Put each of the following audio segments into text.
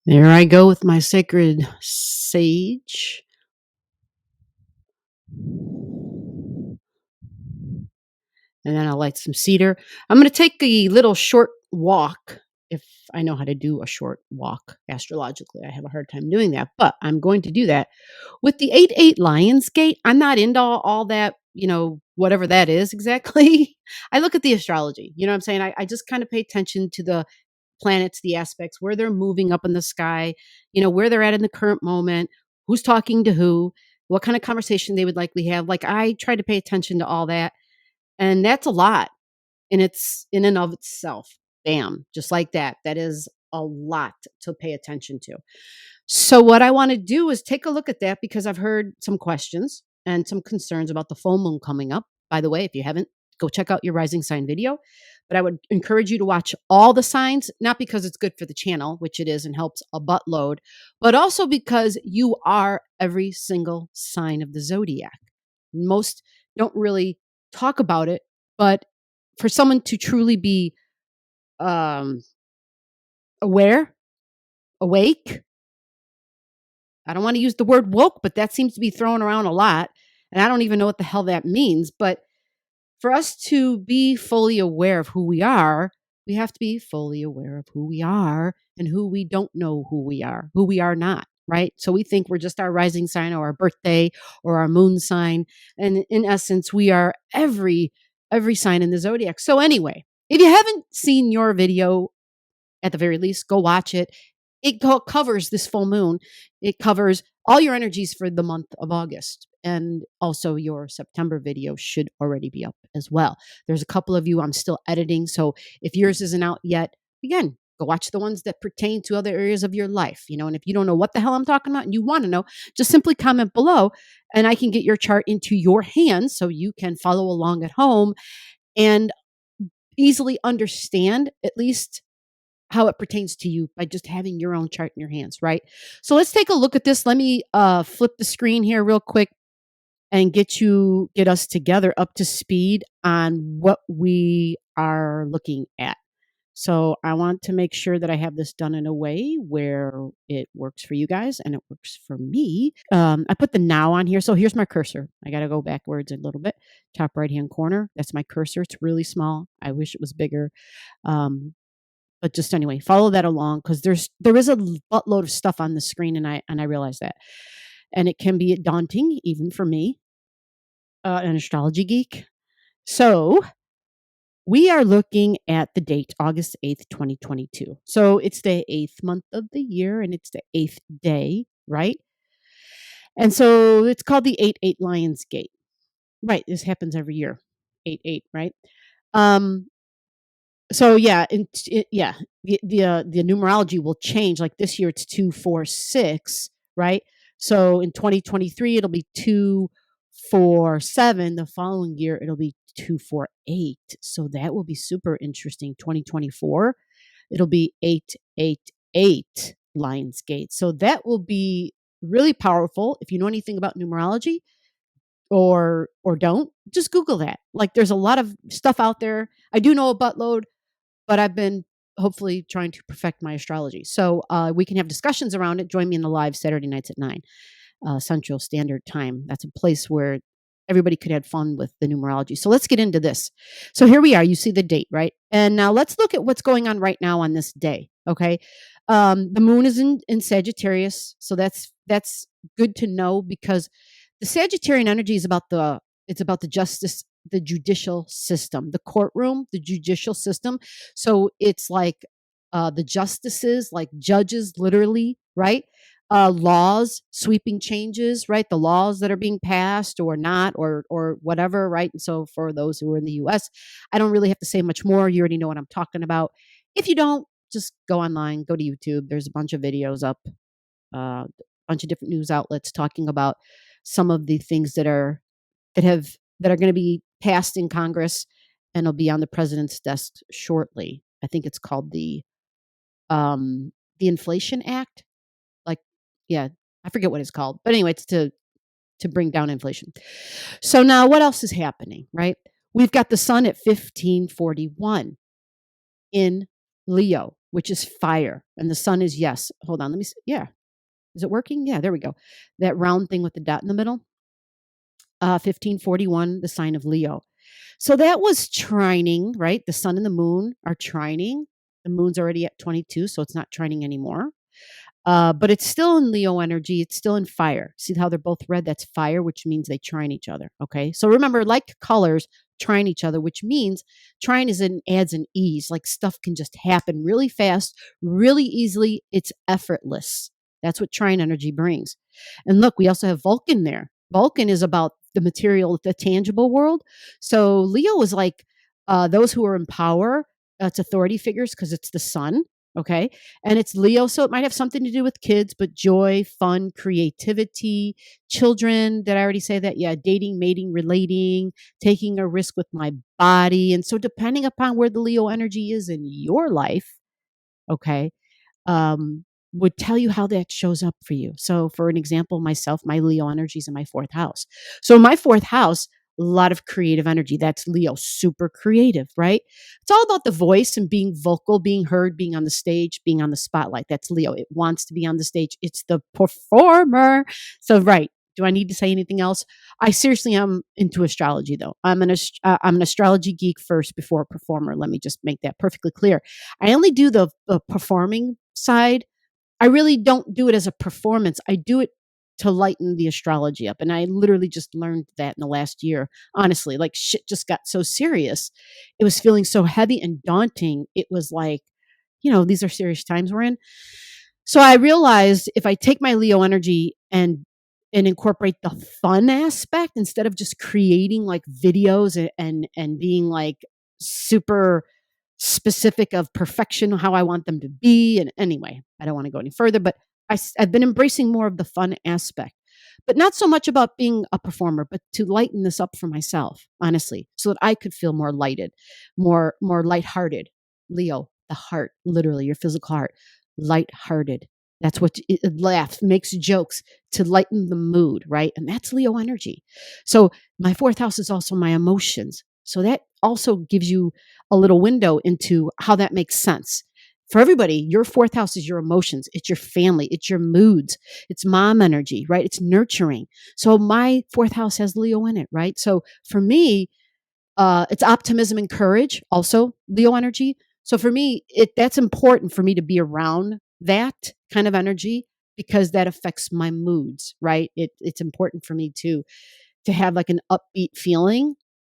There I go with my sacred sage. And then I'll light some cedar. I'm going to take a little short walk. If I know how to do a short walk astrologically, I have a hard time doing that, but I'm going to do that with the 8-8 Lions Gate. I'm not into all that, whatever that is exactly. I look at the astrology, you know what I'm saying? I just kind of pay attention to the planets, the aspects, where they're moving up in the sky, where they're at in the current moment, who's talking to who, what kind of conversation they would likely have. Like I try to pay attention to all that. And that's a lot in and of itself. Bam, just like that. That is a lot to pay attention to. So what I want to do is take a look at that because I've heard some questions and some concerns about the full moon coming up. By the way, if you haven't, go check out your rising sign video. But I would encourage you to watch all the signs, not because it's good for the channel, which it is and helps a buttload, but also because you are every single sign of the zodiac. Most don't really talk about it, but for someone to truly be um, aware, awake, I don't want to use the word woke, but that seems to be thrown around a lot. And I don't even know what the hell that means. But for us to be fully aware of who we are, we have to be fully aware of who we are and who we don't know who we are not, right? So we think we're just our rising sign or our birthday or our moon sign. And in essence, we are every sign in the zodiac. So anyway, if you haven't seen your video, at the very least, go watch it. It covers this full moon. It covers all your energies for the month of August. And also your September video should already be up as well. There's a couple of you I'm still editing. So if yours isn't out yet, again, go watch the ones that pertain to other areas of your life. And if you don't know what the hell I'm talking about and you want to know, just simply comment below and I can get your chart into your hands so you can follow along at home and easily understand at least how it pertains to you by just having your own chart in your hands, right? So let's take a look at this. Let me flip the screen here real quick and get us together up to speed on what we are looking at. So I want to make sure that I have this done in a way where it works for you guys and it works for me. I put the now on here. So here's my cursor. I got to go backwards a little bit. Top right-hand corner. That's my cursor. It's really small. I wish it was bigger. But just anyway, follow that along because there is a buttload of stuff on the screen, and I realize that, and it can be daunting even for me, an astrology geek. So we are looking at the date August 8th, 2022. So it's the 8th month of the year, and it's the 8th day, right? And so it's called the 8-8 Lions Gate, right? This happens every year, 8-8, right? So yeah, the numerology will change. Like this year, it's 246, right? So in 2023, it'll be 247. The following year, it'll be 248. So that will be super interesting. 2024, it'll be 888 Lionsgate. So that will be really powerful. If you know anything about numerology, or don't, just Google that. Like there's a lot of stuff out there. I do know a buttload, but I've been hopefully trying to perfect my astrology. So we can have discussions around it. Join me in the live Saturday nights at 9 Central Standard Time. That's a place where everybody could have fun with the numerology. So let's get into this. So here we are. You see the date, right? And now let's look at what's going on right now on this day. Okay. The moon is in Sagittarius. So that's good to know because the Sagittarian energy is about the justice, the judicial system, the courtroom, the judicial system. So it's like the justices, like judges, literally, right? Laws, sweeping changes, right? The laws that are being passed or not, or whatever, right? And so for those who are in the U.S., I don't really have to say much more. You already know what I'm talking about. If you don't, just go online, go to YouTube. There's a bunch of videos up, a bunch of different news outlets talking about some of the things that are going to be passed in Congress and will be on the president's desk shortly. I think it's called the Inflation Act. Like, yeah, I forget what it's called, but anyway, it's to bring down inflation. So now, what else is happening? Right, we've got the sun at 1541 in Leo. which is fire. And the sun is, yes. Hold on. Let me see. Yeah. Is it working? Yeah, there we go. That round thing with the dot in the middle. 1541, the sign of Leo. So that was trining, right? The sun and the moon are trining. The moon's already at 22, so it's not trining anymore. But it's still in Leo energy. It's still in fire. See how they're both red? That's fire, which means they trine each other. Okay. So remember, like colors trine each other, which means trine adds an ease. Like stuff can just happen really fast, really easily. It's effortless. That's what trine energy brings. And look, we also have Vulcan there. Vulcan is about the material, the tangible world. So Leo is like those who are in power. It's authority figures because it's the sun. Okay. And it's Leo, so it might have something to do with kids, but joy, fun, creativity, children. Did I already say that? Yeah, dating, mating, relating, taking a risk with my body. And so, depending upon where the Leo energy is in your life, okay, um, would tell you how that shows up for you. So, for an example, myself, my Leo energy is in my fourth house. So, my fourth house, a lot of creative energy. That's Leo, super creative, right? It's all about the voice and being vocal, being heard, being on the stage, being on the spotlight. That's Leo. It wants to be on the stage. It's the performer. So, right. Do I need to say anything else? I seriously am into astrology, though. I'm an astrology geek first before a performer. Let me just make that perfectly clear. I only do the performing side. I really don't do it as a performance. I do it to lighten the astrology up. And I literally just learned that in the last year. Honestly, like shit just got so serious. It was feeling so heavy and daunting. It was like, these are serious times we're in. So I realized if I take my Leo energy and incorporate the fun aspect instead of just creating like videos and being like super specific of perfection, how I want them to be. And anyway, I don't want to go any further, but I've been embracing more of the fun aspect, but not so much about being a performer, but to lighten this up for myself, honestly, so that I could feel more lighted, more lighthearted. Leo, the heart, literally your physical heart, lighthearted. That's what it laughs, makes jokes to lighten the mood, right? And that's Leo energy. So my fourth house is also my emotions. So that also gives you a little window into how that makes sense. For everybody, your fourth house is your emotions. It's your family. It's your moods. It's mom energy, right? It's nurturing. So my fourth house has Leo in it, right? So for me, it's optimism and courage, also Leo energy. So for me, that's important for me to be around that kind of energy because that affects my moods, right? It's important for me to have like an upbeat feeling,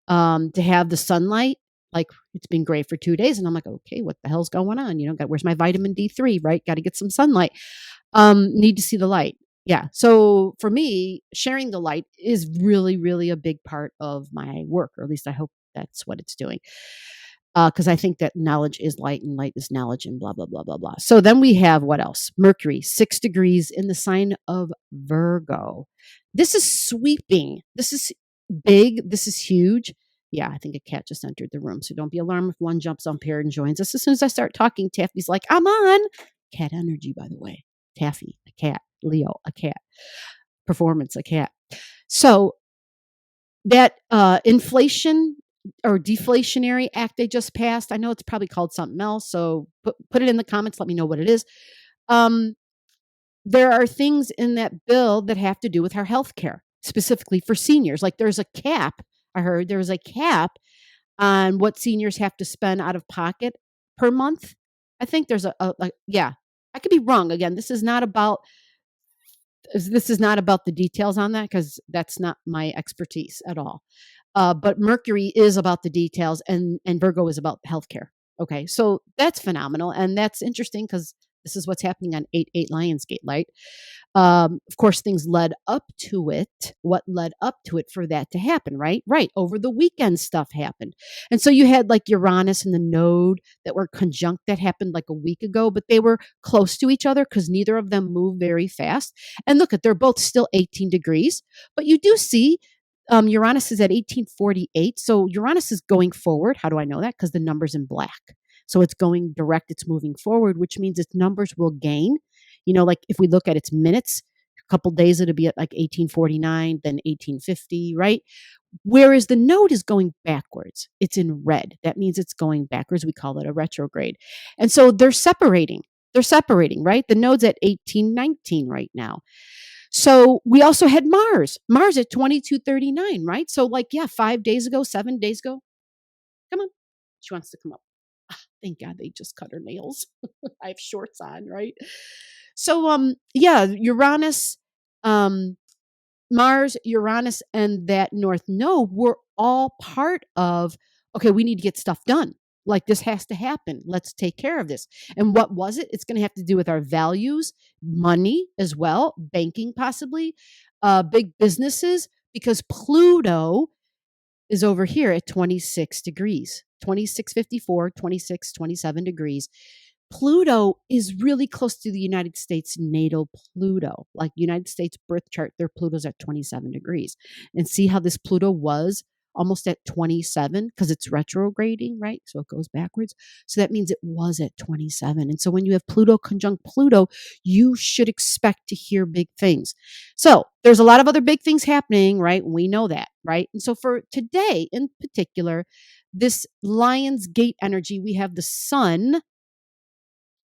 to have the sunlight. Like it's been great for 2 days, and I'm like, okay, what the hell's going on? Where's my vitamin D3? Right, got to get some sunlight. Need to see the light. Yeah. So for me, sharing the light is really, really a big part of my work, or at least I hope that's what it's doing. Because I think that knowledge is light and light is knowledge and blah, blah, blah, blah, blah. So then we have what else? Mercury, 6 degrees in the sign of Virgo. This is sweeping. This is big. This is huge. Yeah, I think a cat just entered the room. So don't be alarmed if one jumps on pair and joins us. As soon as I start talking, Taffy's like, I'm on. Cat energy, by the way. Taffy, a cat. Leo, a cat. Performance, a cat. So that inflation or deflationary act they just passed, I know it's probably called something else. So put it in the comments. Let me know what it is. There are things in that bill that have to do with our health care, specifically for seniors. Like there's a cap. I heard there's a cap on what seniors have to spend out of pocket per month. I think there's yeah, I could be wrong. Again, this is not about the details on that because that's not my expertise at all. But Mercury is about the details and Virgo is about healthcare. Okay, so that's phenomenal. And that's interesting because this is what's happening on 8-8 Lionsgate Light. Of course, things led up to it. What led up to it for that to happen, right? Right. Over the weekend, stuff happened. And so you had like Uranus and the node that were conjunct that happened like a week ago, but they were close to each other because neither of them move very fast. And look, they're both still 18 degrees, but you do see Uranus is at 1848. So Uranus is going forward. How do I know that? Because the number's in black. So it's going direct, it's moving forward, which means its numbers will gain. Like if we look at its minutes, A couple days it'll be at like 1849, then 1850, right? Whereas the node is going backwards. It's in red. That means it's going backwards. We call it a retrograde. And so they're separating. They're separating, right? The node's at 1819 right now. So we also had Mars at 2239, right? So like, yeah, 5 days ago, 7 days ago. Come on. She wants to come up. Thank God they just cut her nails. I have shorts on, right? So yeah, Uranus, um, Mars, Uranus, and that North Node were all part of, okay, we need to get stuff done. Like this has to happen. Let's take care of this. And what was it? It's going to have to do with our values, money as well, banking possibly, big businesses, because Pluto is over here at 26 degrees, 2654, 26, 27 degrees. Pluto is really close to the United States natal Pluto, like United States birth chart, their Pluto's at 27 degrees. And see how this Pluto was almost at 27 because it's retrograding, right? So it goes backwards. So that means it was at 27. And so when you have Pluto conjunct Pluto, you should expect to hear big things. So there's a lot of other big things happening, right? We know that, right? And so for today in particular, this Lion's Gate energy, we have the sun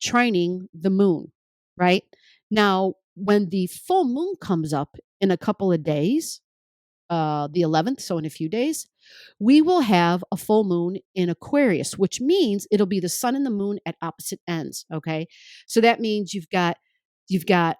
trining the moon, right? Now, when the full moon comes up in a couple of days, the 11th, so in a few days, we will have a full moon in Aquarius, which means it'll be the sun and the moon at opposite ends. Okay, so that means you've got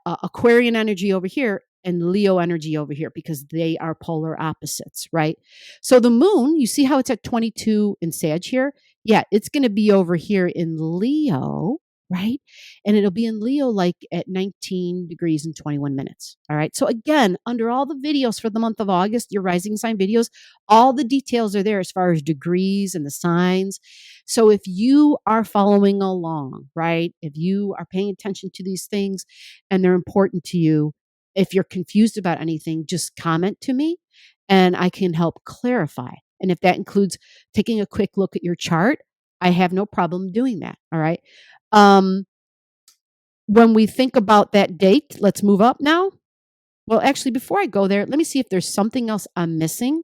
Aquarian energy over here and Leo energy over here because they are polar opposites, right? So the moon, you see how it's at 22 in Sag here? Yeah, it's going to be over here in Leo, right? And it'll be in Leo like at 19 degrees and 21 minutes. All right. So again, under all the videos for the month of August, your rising sign videos, all the details are there as far as degrees and the signs. So if you are following along, right? If you are paying attention to these things and they're important to you, if you're confused about anything, just comment to me and I can help clarify. And if that includes taking a quick look at your chart, I have no problem doing that. All right. Um, when we think about that date, let's move up now. Well, actually, before I go there, let me see if there's something else I'm missing.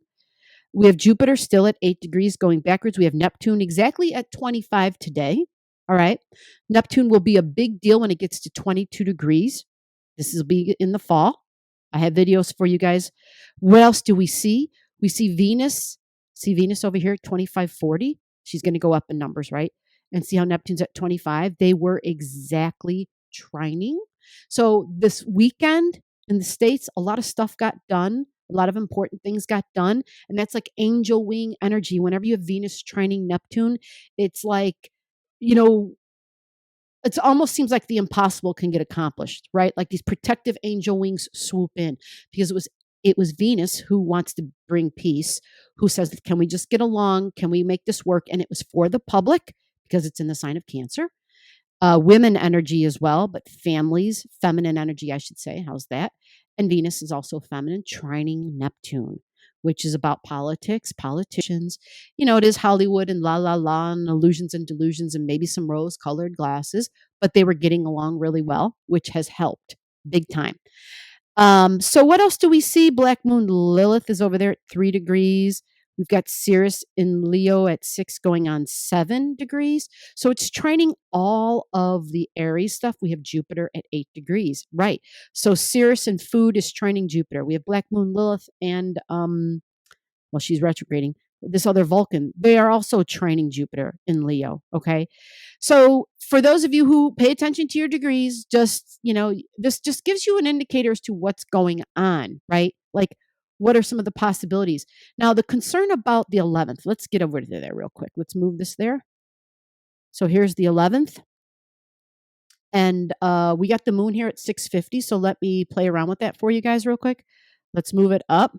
We have Jupiter still at 8 degrees going backwards. We have Neptune exactly at 25 today. All right. Neptune will be a big deal when it gets to 22 degrees. This will be in the fall. I have videos for you guys. What else do we see? We see Venus. See Venus over here at 2540. She's going to go up in numbers, right? And see how Neptune's at 25. They were exactly trining. So this weekend in the States, a lot of stuff got done. A lot of important things got done. And that's like angel wing energy. Whenever you have Venus trining Neptune, it's like, you know, it almost seems like the impossible can get accomplished, right? Like these protective angel wings swoop in because it was Venus who wants to bring peace, who says, can we just get along? Can we make this work? And it was for the public because it's in the sign of Cancer. Women energy as well, but families, feminine energy, I should say. How's that? And Venus is also feminine, trining Neptune, which is about politics, politicians. You know, it is Hollywood and la la la and illusions and delusions and maybe some rose colored glasses, but they were getting along really well, which has helped big time. So what else do we see? Black Moon Lilith is over there at 3 degrees. We've got Sirius in Leo at 6 going on 7 degrees. So it's training all of the Aries stuff. We have Jupiter at 8 degrees. Right. So Sirius and food is training Jupiter. We have Black Moon Lilith and well, she's retrograding. This other Vulcan, they are also training Jupiter in Leo. Okay. So for those of you who pay attention to your degrees, just, this just gives you an indicator as to what's going on, right? Like, what are some of the possibilities? Now, the concern about the 11th, let's get over to there real quick. Let's move this there. So here's the 11th. And we got the moon here at 650. So let me play around with that for you guys real quick. Let's move it up.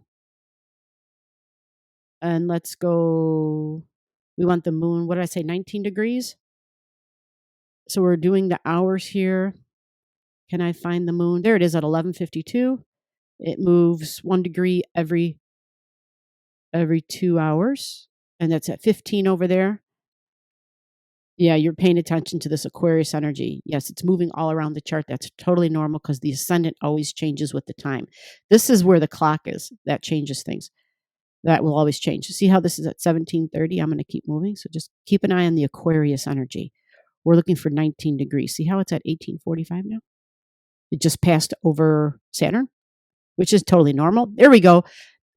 And let's go, we want the moon, what did I say, 19 degrees? So we're doing the hours here. Can I find the moon? There it is at 11:52. It moves 1 degree every 2 hours. And that's at 15 over there. Yeah, you're paying attention to this Aquarius energy. Yes, it's moving all around the chart. That's totally normal because the ascendant always changes with the time. This is where the clock is. That changes things. That will always change. See how this is at 1730? I'm going to keep moving. So just keep an eye on the Aquarius energy. We're looking for 19 degrees. See how it's at 1845 now? It just passed over Saturn, which is totally normal. There we go.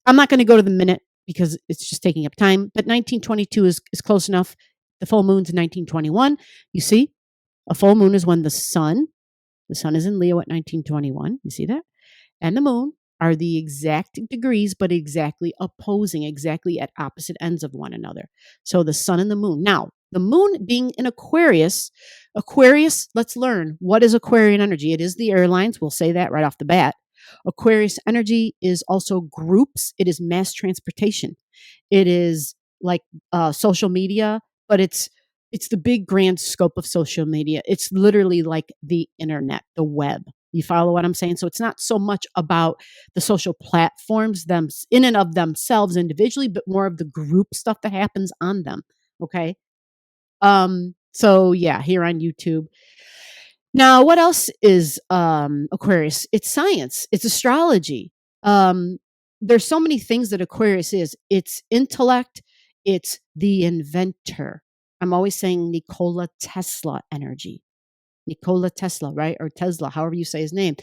I'm not going to go to the minute because it's just taking up time, but 1922 is close enough. The full moon's in 1921. You see, a full moon is when the sun is in Leo at 1921. You see that? And the moon are the exact degrees, but exactly opposing, exactly at opposite ends of one another. So the sun and the moon. Now, the moon being in Aquarius, let's learn what is Aquarian energy. It is the airlines. We'll say that right off the bat. Aquarius energy is also groups. It is mass transportation. It is like social media, but it's the big grand scope of social media. It's literally like the internet, the web. You follow what I'm saying? So it's not so much about the social platforms them in and of themselves individually, but more of the group stuff that happens on them. Okay. So yeah, here on YouTube. Now, what else is Aquarius? It's science, it's astrology. Um, there's so many things that Aquarius is. It's intellect, it's the inventor. I'm always saying Nikola Tesla energy. Nikola Tesla, right? Or Tesla, however you say his name.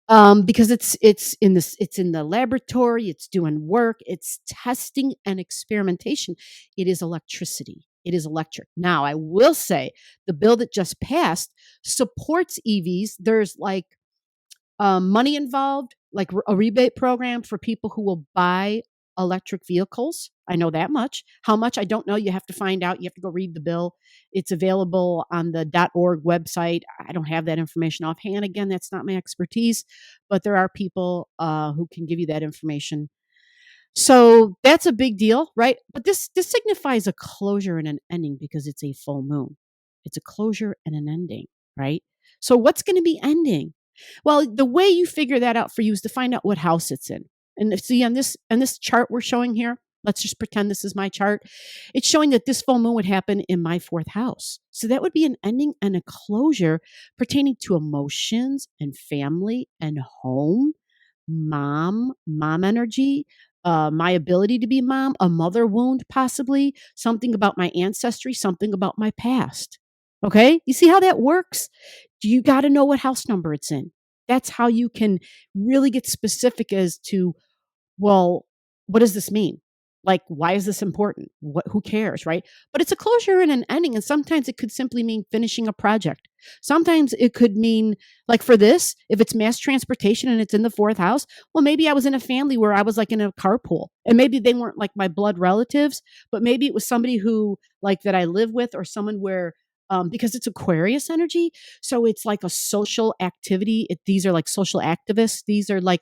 Because it's in the laboratory, it's doing work, it's testing and experimentation. It is electricity. It is electric. Now, I will say the bill that just passed supports EVs. There's like money involved, like a rebate program for people who will buy electric vehicles. I know that much. How much? I don't know. You have to find out. You have to go read the bill. It's available on the .org website. I don't have that information offhand. Again, that's not my expertise, but there are people who can give you that information. So that's a big deal, right? But this signifies a closure and an ending because it's a full moon. It's a closure and an ending, right? So what's going to be ending? Well, the way you figure that out for you is to find out what house it's in. And see on this chart we're showing here, let's just pretend this is my chart. It's showing that this full moon would happen in my fourth house. So that would be an ending and a closure pertaining to emotions and family and home, mom energy, my ability to be mom, a mother wound, possibly something about my ancestry, something about my past. Okay. You see how that works? You got to know what house number it's in. That's how you can really get specific as to, well, what does this mean? Like, why is this important? Who cares, right? But it's a closure and an ending. And sometimes it could simply mean finishing a project. Sometimes it could mean, like for this, if it's mass transportation and it's in the fourth house, well, maybe I was in a family where I was like in a carpool and maybe they weren't like my blood relatives, but maybe it was somebody who like that I live with or someone where, because it's Aquarius energy. So it's like a social activity. These are like social activists. These are like,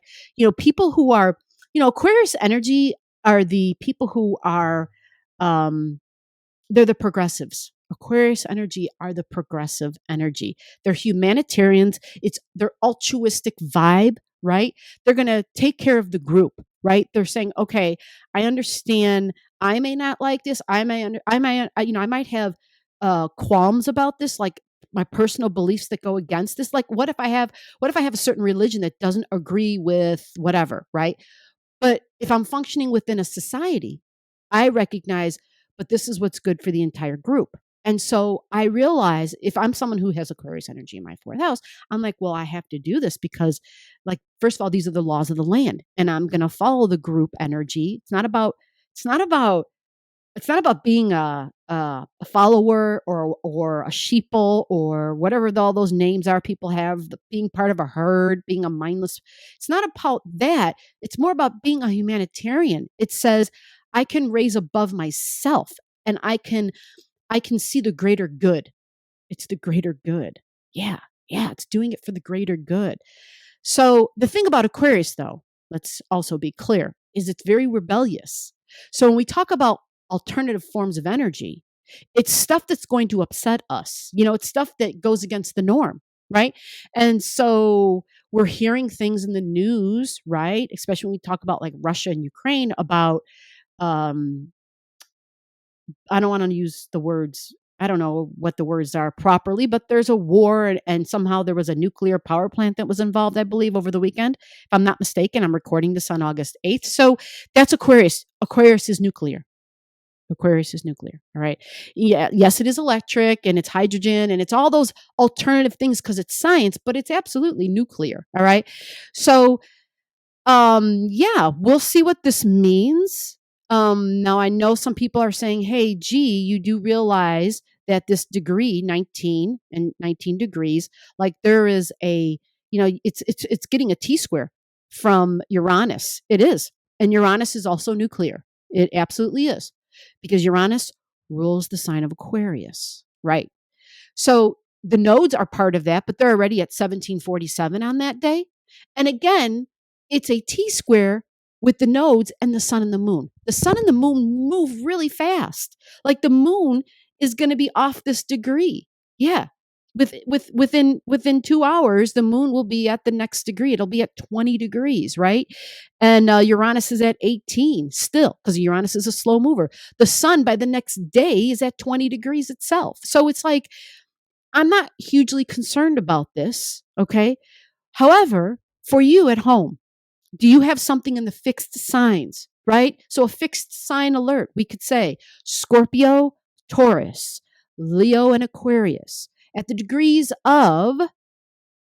people who are, Aquarius energy are the people who are, um, they're the progressives. Aquarius energy are the progressive energy. They're humanitarians. It's their altruistic vibe, right? They're going to take care of the group, right? They're saying, okay, I understand. I may not like this. I might have qualms about this, like my personal beliefs that go against this. Like, what if I have a certain religion that doesn't agree with whatever, right? But if I'm functioning within a society, I recognize, but this is what's good for the entire group. And so I realize if I'm someone who has Aquarius energy in my fourth house, I'm like, well, I have to do this because, like, first of all, these are the laws of the land, and I'm going to follow the group energy. It's not about it's not about being a follower or a sheeple or whatever all those names are people have, being part of a herd, being a mindless. It's not about that. It's more about being a humanitarian. It says I can raise above myself and I can see the greater good. It's the greater good. Yeah. Yeah, it's doing it for the greater good. So the thing about Aquarius, though, let's also be clear, is it's very rebellious. So when we talk about alternative forms of energy, it's stuff that's going to upset us. It's stuff that goes against the norm, right? And so we're hearing things in the news, right? Especially when we talk about like Russia and Ukraine about, um, I don't want to use the words I don't know what the words are properly, but there's a war and somehow there was a nuclear power plant that was involved, I believe, over the weekend. If I'm not mistaken, I'm recording this on August 8th. So that's Aquarius. Aquarius is nuclear. Aquarius is nuclear. All right. Yeah. Yes, it is electric and it's hydrogen and it's all those alternative things because it's science, but it's absolutely nuclear. All right. So yeah, we'll see what this means. Now I know some people are saying, "Hey, gee, you do realize that this degree 19 and 19 degrees, like there is a, it's getting a T square from Uranus. It is. And Uranus is also nuclear. It absolutely is. Because Uranus rules the sign of Aquarius, right? So the nodes are part of that, but they're already at 1747 on that day. And again, it's a T square with the nodes and the sun and the moon. The sun and the moon move really fast. Like the moon is going to be off this degree. Yeah. Within 2 hours, the moon will be at the next degree. It'll be at 20 degrees, right? And Uranus is at 18 still because Uranus is a slow mover. The sun by the next day is at 20 degrees itself. So it's like, I'm not hugely concerned about this, okay? However, for you at home, do you have something in the fixed signs, right? So a fixed sign alert, we could say Scorpio, Taurus, Leo, and Aquarius. At the degrees of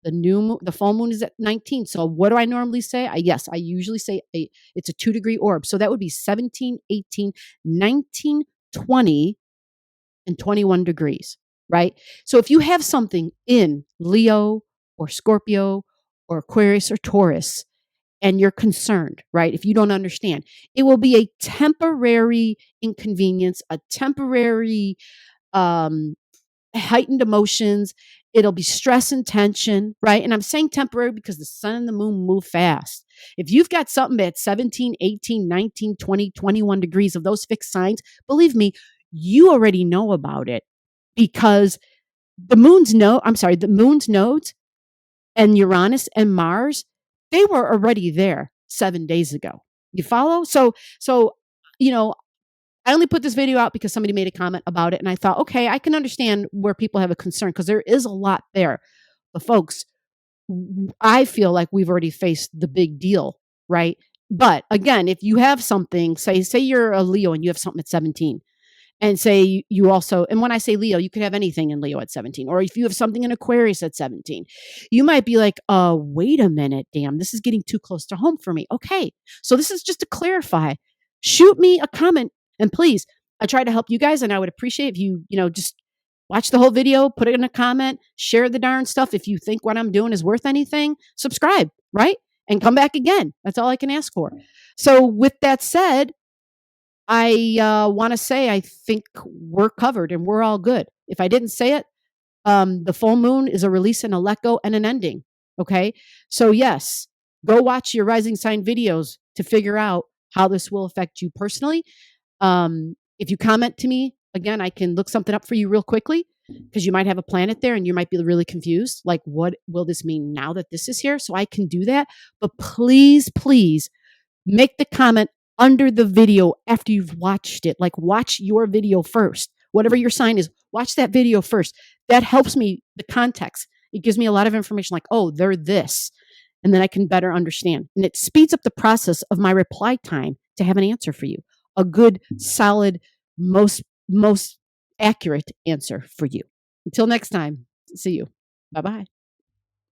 the full moon is at 19. So what do I normally say? I usually say it's a 2-degree orb. So that would be 17, 18, 19, 20, and 21 degrees, right? So if you have something in Leo or Scorpio or Aquarius or Taurus and you're concerned, right? If you don't understand, it will be a temporary inconvenience, a temporary um, heightened emotions. It'll be stress and tension, right? And I'm saying temporary because the sun and the moon move fast. If you've got something at 17, 18, 19, 20, 21 degrees of those fixed signs, believe me, you already know about it because the moon's nodes and Uranus and Mars, they were already there 7 days ago. You follow? So, you know, I only put this video out because somebody made a comment about it and I thought, okay, I can understand where people have a concern because there is a lot there. But folks, I feel like we've already faced the big deal, right? But again, if you have something, say you're a Leo and you have something at 17, and say you also, and when I say Leo, you could have anything in Leo at 17, or if you have something in Aquarius at 17, you might be like, wait a minute, damn, this is getting too close to home for me. Okay. So this is just to clarify. Shoot me a comment and please, I try to help you guys and I would appreciate if just watch the whole video, put it in a comment, share the darn stuff. If you think what I'm doing is worth anything, subscribe, right? And come back again. That's all I can ask for. So with that said, I want to say I think we're covered and we're all good. If I didn't say it, the full moon is a release and a let go and an ending. Okay. So, yes, go watch your rising sign videos to figure out how this will affect you personally. If you comment to me, again, I can look something up for you real quickly because you might have a planet there and you might be really confused. Like, what will this mean now that this is here? So I can do that. But please, please make the comment under the video after you've watched it. Like, watch your video first. Whatever your sign is, watch that video first. That helps me, the context. It gives me a lot of information like, oh, they're this. And then I can better understand. And it speeds up the process of my reply time to have an answer for you. A good, solid, most accurate answer for you. Until next time, see you. Bye-bye.